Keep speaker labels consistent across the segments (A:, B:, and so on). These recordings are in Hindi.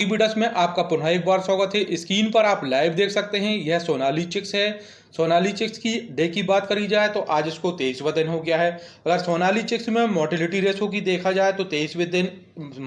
A: वीडियोस में आपका पुनः एक बार स्वागत है। स्क्रीन पर आप लाइव देख सकते हैं, यह सोनाली चिक्स है। सोनाली चिक्स की डे की बात करी जाए तो आज इसको 23वां दिन हो गया है। अगर सोनाली चिक्स में मोर्टेलिटी रेशो की देखा जाए तो 23वें दिन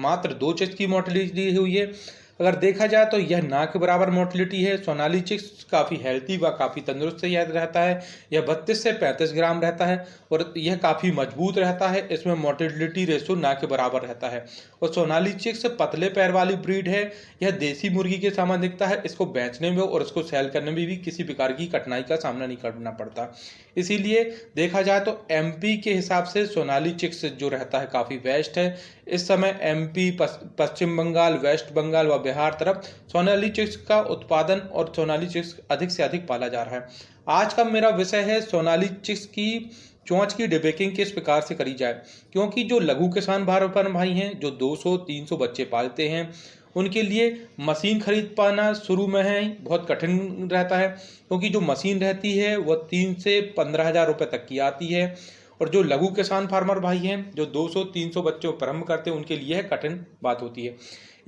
A: मात्र 2 चिक्स की मोर्टेलिटी हुई है। अगर देखा जाए तो यह ना के बराबर मोर्टेलिटी है। सोनाली चिक्स काफ़ी हेल्थी व काफ़ी तंदुरुस्त यह रहता है। यह 32 से 35 ग्राम रहता है और यह काफ़ी मजबूत रहता है। इसमें मोर्टेलिटी रेशो ना के बराबर रहता है। और सोनाली चिक्स पतले पैर वाली ब्रीड है। यह देसी मुर्गी के समान दिखता है। इसको बेचने में और इसको सेल करने में भी किसी प्रकार की कठिनाई का सामना नहीं करना पड़ता। इसीलिए देखा जाए तो एमपी के हिसाब से सोनाली चिक्स जो रहता है काफ़ी बेस्ट है। इस समय एमपी, पश्चिम बंगाल, वेस्ट बंगाल व बिहार तरफ सोनाली चिक्स का उत्पादन और सोनाली चिक्स अधिक से अधिक पाला जा रहा है। आज का मेरा विषय है सोनाली चिक्स की चोंच की डिबेकिंग किस प्रकार से करी जाए, क्योंकि जो लघु किसान भाई हैं जो 200-300 बच्चे पालते हैं उनके लिए मशीन खरीद पाना शुरू में है बहुत कठिन रहता है, क्योंकि जो मशीन रहती है वह 3 से 15 हज़ार रुपये तक की आती है। और जो लघु किसान फार्मर भाई हैं जो 200-300 बच्चों को प्रारंभ करते हैं उनके लिए कठिन बात होती है।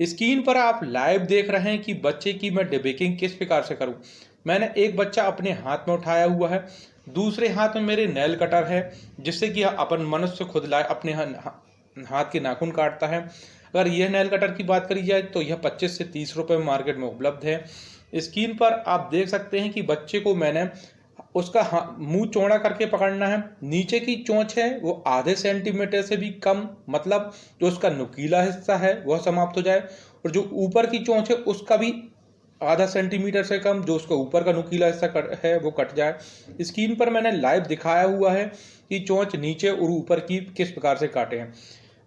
A: स्क्रीन पर आप लाइव देख रहे हैं कि बच्चे की मैं डिबेकिंग किस प्रकार से करूं। मैंने एक बच्चा अपने हाथ में उठाया हुआ है, दूसरे हाथ में मेरे नेल कटर है जिससे कि अपन मनुष्य खुद लाए अपने हाथ के नाखून काटता है। अगर यह नेल कटर की बात करी जाए तो यह 25 से 30 रुपये में मार्केट में उपलब्ध है। स्क्रीन पर आप देख सकते हैं कि बच्चे को मैंने उसका मुंह चौड़ा करके पकड़ना है। नीचे की चोंच है वो आधे सेंटीमीटर से भी कम, मतलब जो उसका नुकीला हिस्सा है वह समाप्त हो जाए, और जो ऊपर की चोंच है उसका भी आधा सेंटीमीटर से कम, जो उसका ऊपर का नुकीला हिस्सा है वो कट जाए। स्क्रीन पर मैंने लाइव दिखाया हुआ है कि चोंच नीचे और ऊपर की किस प्रकार से काटे हैं।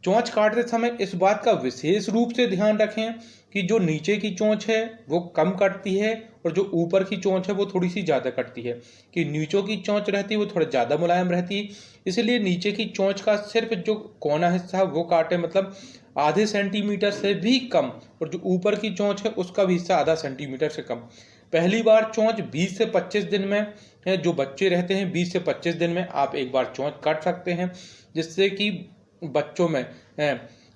A: चोंच काटते समय इस बात का विशेष रूप से ध्यान रखें कि जो नीचे की चोंच है वो कम कटती है और जो ऊपर की चोंच है वो थोड़ी सी ज़्यादा कटती है। कि नीचों की चोंच रहती है वो थोड़ा ज़्यादा मुलायम रहती है, इसलिए नीचे की चोंच का सिर्फ जो कोना हिस्सा है वो काटे, मतलब आधे सेंटीमीटर से भी कम, और जो ऊपर की चोंच है उसका भी हिस्सा आधा सेंटीमीटर से कम। पहली बार चोंच 20 से 25 दिन में है। जो बच्चे रहते हैं 20 से 25 दिन में आप एक बार चोंच काट सकते हैं, जिससे कि बच्चों में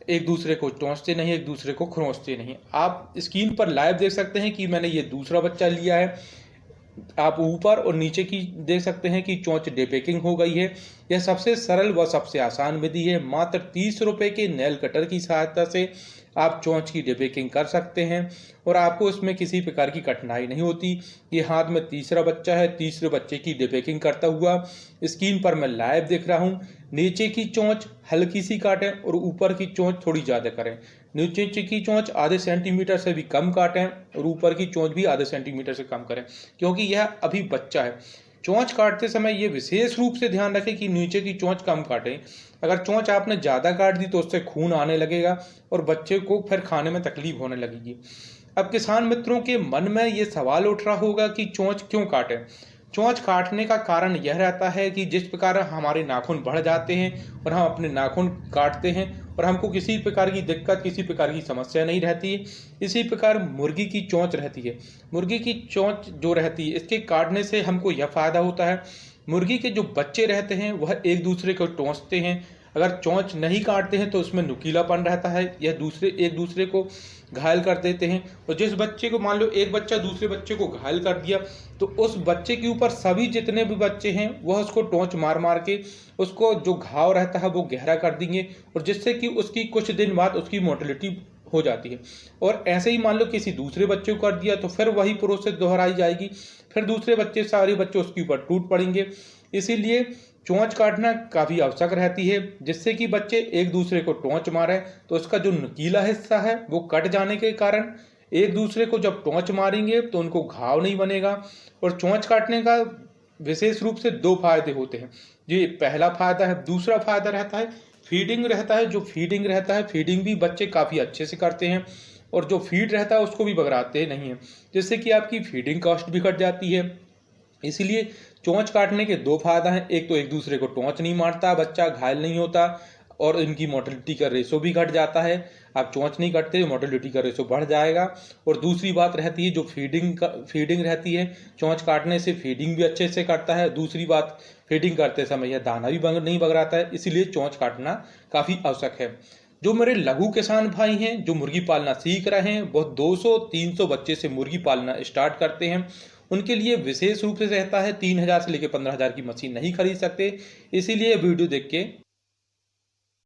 A: एक दूसरे को चोंचते नहीं, एक दूसरे को खरोंचते नहीं। आप स्क्रीन पर लाइव देख सकते हैं कि मैंने ये दूसरा बच्चा लिया है। आप ऊपर और नीचे की देख सकते हैं कि चोंच डिबेकिंग हो गई है। यह सबसे सरल व सबसे आसान विधि है। मात्र 30 रुपये के नेल कटर की सहायता से आप चोंच की डिबेकिंग कर सकते हैं और आपको इसमें किसी प्रकार की कठिनाई नहीं होती। ये हाथ में तीसरा बच्चा है, तीसरे बच्चे की डिबेकिंग करता हुआ स्क्रीन पर मैं लाइव देख रहा हूँ। नीचे की चोंच हल्की सी काटें और ऊपर की चोंच थोड़ी ज़्यादा करें। नीचे की चोंच आधे सेंटीमीटर से भी कम काटें और ऊपर की चोंच भी आधे सेंटीमीटर से कम करें, क्योंकि यह अभी बच्चा है। चोंच काटते समय ये विशेष रूप से ध्यान रखें कि नीचे की चोंच कम काटें। अगर चोंच आपने ज़्यादा काट दी तो उससे खून आने लगेगा और बच्चे को फिर खाने में तकलीफ होने लगेगी। अब किसान मित्रों के मन में ये सवाल उठ रहा होगा कि चोंच क्यों काटें। चोंच काटने का कारण यह रहता है कि जिस प्रकार हमारे नाखून बढ़ जाते हैं और हम अपने नाखून काटते हैं और हमको किसी प्रकार की दिक्कत, किसी प्रकार की समस्या नहीं रहती है, इसी प्रकार मुर्गी की चोंच रहती है। मुर्गी की चोंच जो रहती है इसके काटने से हमको यह फायदा होता है, मुर्गी के जो बच्चे रहते हैं वह एक दूसरे को टोंचते हैं। अगर चोंच नहीं काटते हैं तो उसमें नुकीलापन रहता है, यह एक दूसरे को घायल कर देते हैं। और जिस बच्चे को मान लो एक बच्चा दूसरे बच्चे को घायल कर दिया तो उस बच्चे के ऊपर सभी जितने भी बच्चे हैं वह उसको टोंच मार मार के उसको जो घाव रहता है वो गहरा कर देंगे, और जिससे कि उसकी कुछ दिन बाद उसकी मोर्टेलिटी हो जाती है। और ऐसे ही मान लो किसी दूसरे बच्चे को कर दिया तो फिर वही प्रोसेस दोहराई जाएगी, फिर दूसरे बच्चे सारे बच्चे उसके ऊपर टूट पड़ेंगे। इसीलिए चोंच काटना काफ़ी आवश्यक रहती है, जिससे कि बच्चे एक दूसरे को टोंच मारें तो उसका जो नुकीला हिस्सा है वो कट जाने के कारण एक दूसरे को जब टोंच मारेंगे तो उनको घाव नहीं बनेगा। और चोंच काटने का विशेष रूप से 2 फायदे होते हैं। ये पहला फायदा है। दूसरा फायदा रहता है फीडिंग रहता है। जो फीडिंग रहता है, फीडिंग भी बच्चे काफ़ी अच्छे से करते हैं और जो फीड रहता है उसको भी बगराते नहीं हैं, जिससे कि आपकी फीडिंग कॉस्ट भी घट जाती है। इसलिए चोंच काटने के 2 फायदा हैं। एक तो एक दूसरे को टोंच नहीं मारता, बच्चा घायल नहीं होता और इनकी मोर्टेलिटी का रेशो भी घट जाता है। आप चोंच नहीं काटते, मोर्टेलिटी का रेशो बढ़ जाएगा। और दूसरी बात रहती है जो फीडिंग रहती है, चोंच काटने से फीडिंग भी अच्छे से करता है। दूसरी बात, फीडिंग करते समय यह दाना भी नहीं बगराता है, इसलिए चोंच काटना काफ़ी आवश्यक है। जो मेरे लघु किसान भाई हैं जो मुर्गी पालना सीख रहे हैं, वो 200-300 बच्चे से मुर्गी पालना स्टार्ट करते हैं, उनके लिए विशेष रूप से रहता है 3,000 से लेकर 15,000 की मशीन नहीं खरीद सकते। इसीलिए वीडियो देख के